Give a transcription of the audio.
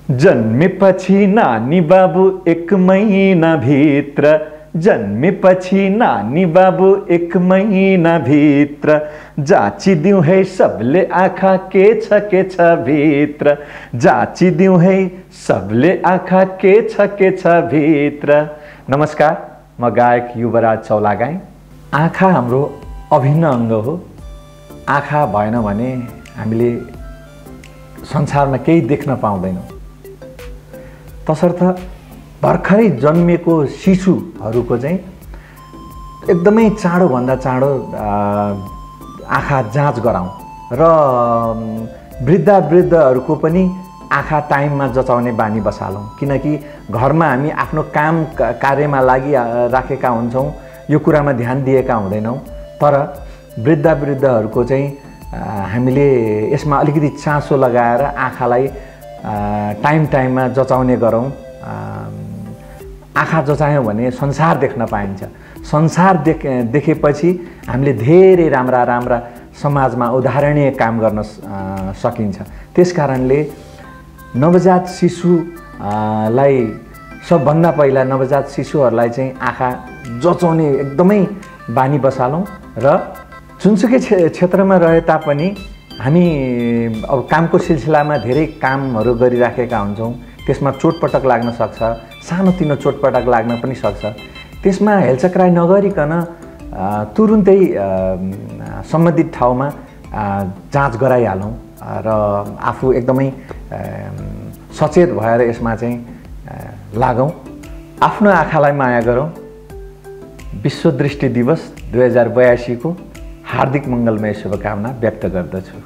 जन्मेपछि नानी बाबु 1 महिना भित्र, जन्मेपछि नानी बाबु 1 महिना भित्र, जाँचिदिउँ है सबले आँखा के छ भित्र, जाँचिदिउँ है सबले आँखा के छ भित्र। नमस्कार, म गायक युवराज चौलागाई। आँखा हाम्रो अभिन्न अङ्ग हो। आँखा भएन भने हामीले संसारमा केही देख्न पाउँदैनौँ। तसर्थ भर्खरै जन्मिएको शिशुहरूको चाहिँ एकदमै चाँडोभन्दा चाँडो आँखा जाँच गराउँ र वृद्धहरूको पनि आँखा टाइममा जचाउने बानी बसालौँ। किनकि घरमा हामी आफ्नो काम कार्यमा राखेका हुन्छौँ, यो कुरामा ध्यान दिएका हुँदैनौँ। तर वृद्धहरूको चाहिँ हामीले यसमा अलिकति चासो लगाएर आँखालाई टाइममा जचाउने गरौँ। आँखा जचायौँ भने संसार देख्न पाइन्छ। संसार देखेपछि हामीले धेरै राम्रा समाजमा उदाहरणीय काम गर्न सकिन्छ। त्यसकारणले नवजात शिशुलाई सबभन्दा पहिला नवजात शिशुहरूलाई चाहिँ आँखा जचाउने एकदमै बानी बसालौँ र जुनसुकै क्षेत्रमा रहे तापनि हामी अब कामको सिलसिलामा धेरै कामहरू गरिराखेका हुन्छौँ। त्यसमा चोटपटक लाग्न सक्छ, सानोतिनो चोटपटक लाग्न पनि सक्छ। त्यसमा हेलचक्राइ नगरिकन तुरुन्तै सम्बन्धित ठाउँमा जाँच गराइहालौँ र आफू एकदमै सचेत भएर यसमा चाहिँ लागौँ। आफ्नो आँखालाई माया गरौँ। विश्व दृष्टि दिवस 2082 को हार्दिक मङ्गलमय शुभकामना व्यक्त गर्दछु।